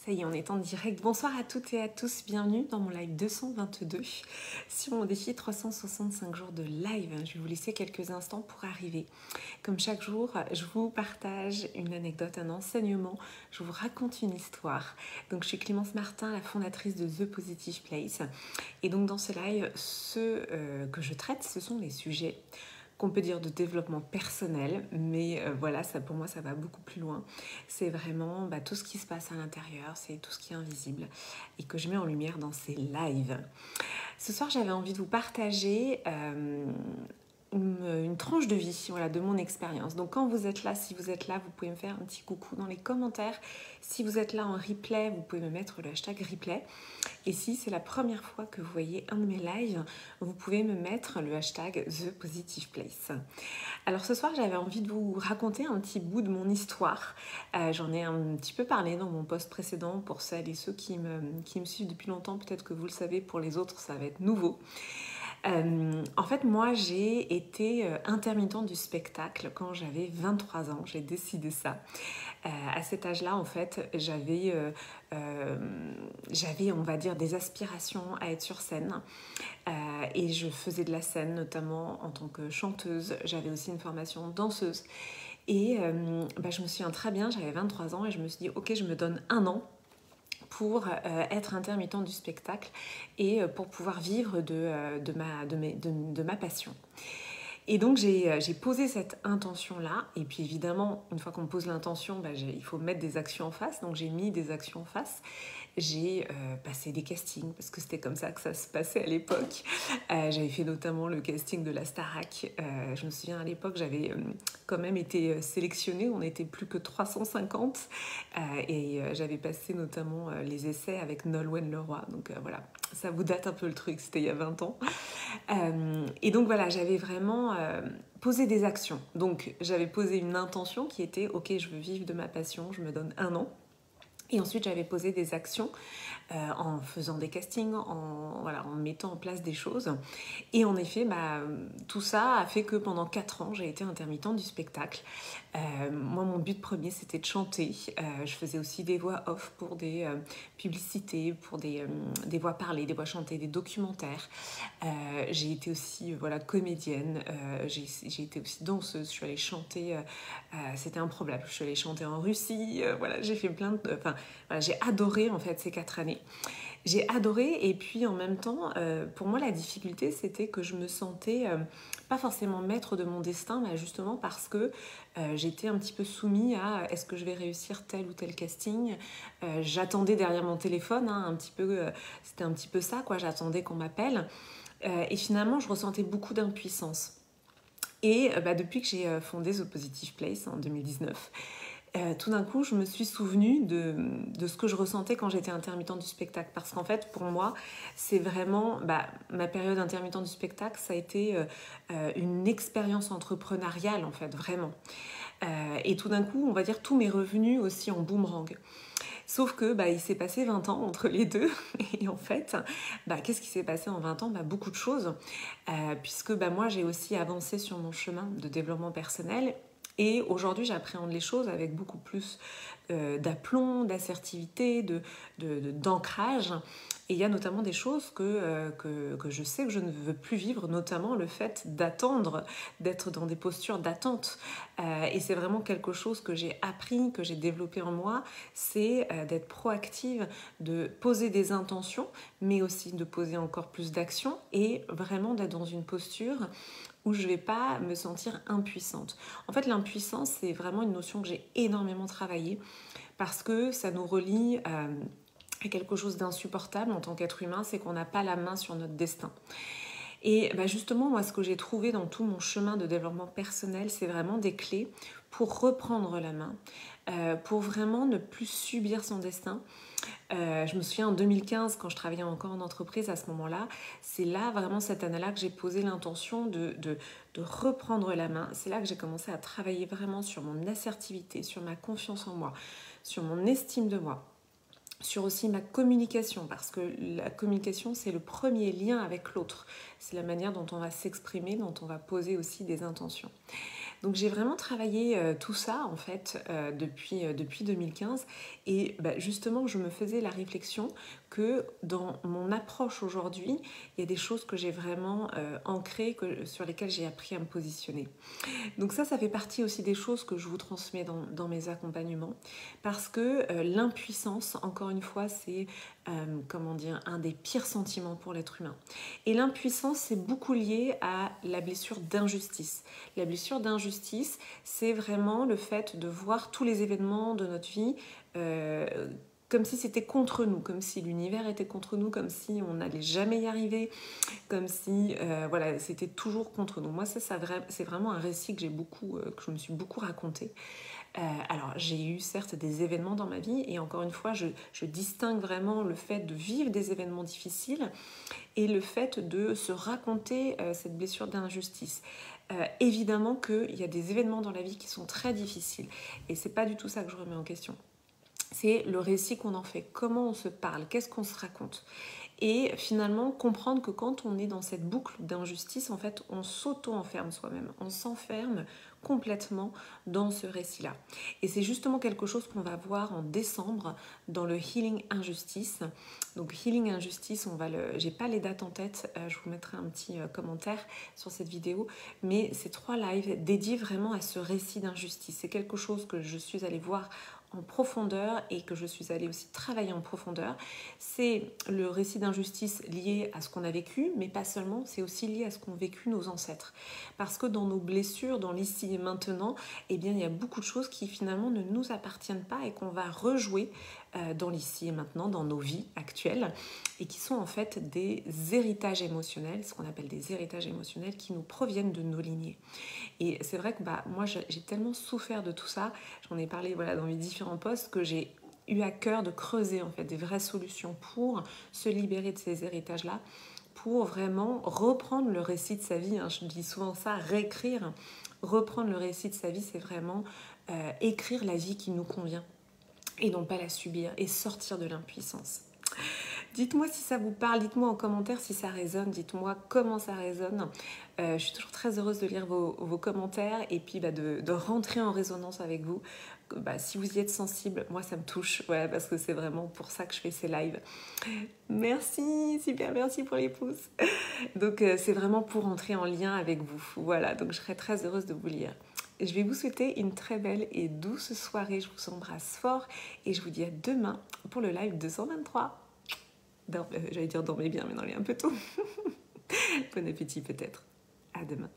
Ça y est, on est en direct. Bonsoir à toutes et à tous, bienvenue dans mon live 222 sur mon défi 365 jours de live. Je vais vous laisser quelques instants pour arriver. Comme chaque jour, je vous partage une anecdote, un enseignement, je vous raconte une histoire. Donc je suis Clémence Martin, la fondatrice de The Positive Place. Et donc dans ce live, que je traite, ce sont les sujets qu'on peut dire de développement personnel, mais voilà, ça, pour moi, ça va beaucoup plus loin. C'est vraiment tout ce qui se passe à l'intérieur, c'est tout ce qui est invisible et que je mets en lumière dans ces lives. Ce soir, j'avais envie de vous partager une tranche de vie, voilà, de mon expérience. Donc quand vous êtes là, si vous êtes là, vous pouvez me faire un petit coucou dans les commentaires. Si vous êtes là en replay, vous pouvez me mettre le hashtag replay. Et si c'est la première fois que vous voyez un de mes lives, vous pouvez me mettre le hashtag ThePositivePlace. Alors ce soir, j'avais envie de vous raconter un petit bout de mon histoire. J'en ai un petit peu parlé dans mon post précédent pour celles et ceux qui me suivent depuis longtemps. Peut-être que vous le savez, pour les autres, ça va être nouveau. En fait, moi, j'ai été intermittente du spectacle quand j'avais 23 ans. J'ai décidé ça. À cet âge-là, en fait, j'avais, on va dire, des aspirations à être sur scène. Et je faisais de la scène, notamment en tant que chanteuse. J'avais aussi une formation danseuse. Et je me souviens très bien, j'avais 23 ans et je me suis dit, ok, je me donne un an pour être intermittente du spectacle et pour pouvoir vivre de ma passion. Et donc j'ai posé cette intention-là, et puis évidemment, une fois qu'on pose l'intention, il faut mettre des actions en face, donc j'ai mis des actions en face. J'ai passé des castings, parce que c'était comme ça que ça se passait à l'époque. J'avais fait notamment le casting de la Starac. Je me souviens à l'époque, j'avais quand même été sélectionnée, on n'était plus que 350. J'avais passé notamment les essais avec Nolwenn Leroy. Donc voilà, ça vous date un peu le truc, c'était il y a 20 ans. Et donc voilà, j'avais vraiment posé des actions. Donc j'avais posé une intention qui était, ok, je veux vivre de ma passion, je me donne un an. Et ensuite, j'avais posé des actions en faisant des castings, en mettant en place des choses. Et en effet, tout ça a fait que pendant 4 ans, j'ai été intermittente du spectacle. Moi, mon but premier, c'était de chanter. Je faisais aussi des voix off pour des publicités, pour des voix parlées, des voix chantées, des documentaires. J'ai été aussi comédienne. J'ai été aussi danseuse. Je suis allée chanter. C'était improbable. Je suis allée chanter en Russie. J'ai fait plein de... j'ai adoré en fait ces 4 années. J'ai adoré et puis en même temps, pour moi la difficulté c'était que je me sentais pas forcément maître de mon destin, mais justement parce que j'étais un petit peu soumise à est-ce que je vais réussir tel ou tel casting. J'attendais derrière mon téléphone, c'était un petit peu ça, quoi. J'attendais qu'on m'appelle et finalement je ressentais beaucoup d'impuissance. Et depuis que j'ai fondé The Positive Place en 2019, tout d'un coup, je me suis souvenue de ce que je ressentais quand j'étais intermittente du spectacle. Parce qu'en fait, pour moi, c'est vraiment... ma période intermittente du spectacle, ça a été une expérience entrepreneuriale, en fait, vraiment. Et tout d'un coup, on va dire, tout m'est revenu aussi en boomerang. Sauf que il s'est passé 20 ans entre les deux. Et en fait, qu'est-ce qui s'est passé en 20 ans? Beaucoup de choses. Puisque moi, j'ai aussi avancé sur mon chemin de développement personnel. Et aujourd'hui, j'appréhende les choses avec beaucoup plus d'aplomb, d'assertivité, d'ancrage. Et il y a notamment des choses que je sais que je ne veux plus vivre, notamment le fait d'attendre, d'être dans des postures d'attente. Et c'est vraiment quelque chose que j'ai appris, que j'ai développé en moi, c'est d'être proactive, de poser des intentions, mais aussi de poser encore plus d'actions et vraiment d'être dans une posture où je ne vais pas me sentir impuissante. En fait, l'impuissance, c'est vraiment une notion que j'ai énormément travaillée parce que ça nous relie à quelque chose d'insupportable en tant qu'être humain, c'est qu'on n'a pas la main sur notre destin. Et justement, moi, ce que j'ai trouvé dans tout mon chemin de développement personnel, c'est vraiment des clés pour reprendre la main, pour vraiment ne plus subir son destin. Je me souviens en 2015, quand je travaillais encore en entreprise à ce moment-là, c'est là, vraiment cette année-là, que j'ai posé l'intention de reprendre la main. C'est là que j'ai commencé à travailler vraiment sur mon assertivité, sur ma confiance en moi, sur mon estime de moi, sur aussi ma communication, parce que la communication, c'est le premier lien avec l'autre. C'est la manière dont on va s'exprimer, dont on va poser aussi des intentions. Donc j'ai vraiment travaillé tout ça en fait depuis 2015 et justement je me faisais la réflexion que dans mon approche aujourd'hui, il y a des choses que j'ai vraiment ancrées, sur lesquelles j'ai appris à me positionner. Donc ça fait partie aussi des choses que je vous transmets dans mes accompagnements parce que l'impuissance, encore une fois, c'est comment dire, un des pires sentiments pour l'être humain. Et l'impuissance, c'est beaucoup lié à la blessure d'injustice. La blessure d'injustice, c'est vraiment le fait de voir tous les événements de notre vie comme si c'était contre nous, comme si l'univers était contre nous, comme si on n'allait jamais y arriver, comme si voilà, c'était toujours contre nous. Moi, c'est vraiment un récit que que je me suis beaucoup raconté. Alors, j'ai eu certes des événements dans ma vie et encore une fois, je distingue vraiment le fait de vivre des événements difficiles et le fait de se raconter cette blessure d'injustice. Évidemment qu'il y a des événements dans la vie qui sont très difficiles et c'est pas du tout ça que je remets en question. C'est le récit qu'on en fait, comment on se parle, qu'est-ce qu'on se raconte. Et finalement, comprendre que quand on est dans cette boucle d'injustice, en fait, on s'auto-enferme soi-même, on s'enferme complètement dans ce récit-là. Et c'est justement quelque chose qu'on va voir en décembre dans le Healing Injustice. Donc Healing Injustice, j'ai pas les dates en tête, je vous mettrai un petit commentaire sur cette vidéo, mais c'est 3 lives dédiés vraiment à ce récit d'injustice. C'est quelque chose que je suis allée voir en profondeur et que je suis allée aussi travailler en profondeur. C'est le récit d'injustice lié à ce qu'on a vécu, mais pas seulement, c'est aussi lié à ce qu'ont vécu nos ancêtres. Parce que dans nos blessures, dans l'ici et maintenant, eh bien, il y a beaucoup de choses qui finalement ne nous appartiennent pas et qu'on va rejouer dans l'ici et maintenant, dans nos vies actuelles, et qui sont en fait des héritages émotionnels, ce qu'on appelle des héritages émotionnels qui nous proviennent de nos lignées. Et c'est vrai que moi j'ai tellement souffert de tout ça, j'en ai parlé dans mes différents posts, que j'ai eu à cœur de creuser en fait des vraies solutions pour se libérer de ces héritages-là, pour vraiment reprendre le récit de sa vie. Je dis souvent ça, réécrire, reprendre le récit de sa vie, c'est vraiment écrire la vie qui nous convient et non pas la subir et sortir de l'impuissance. Dites-moi si ça vous parle, dites-moi en commentaire si ça résonne, dites-moi comment ça résonne. Je suis toujours très heureuse de lire vos commentaires et puis de rentrer en résonance avec vous. Si vous y êtes sensible, moi ça me touche, parce que c'est vraiment pour ça que je fais ces lives. Merci, super merci pour les pouces. Donc c'est vraiment pour entrer en lien avec vous. Voilà, donc je serai très heureuse de vous lire. Je vais vous souhaiter une très belle et douce soirée. Je vous embrasse fort et je vous dis à demain pour le live 223. J'allais dire dormez bien, mais non, il est un peu tôt. Bon appétit peut-être. À demain.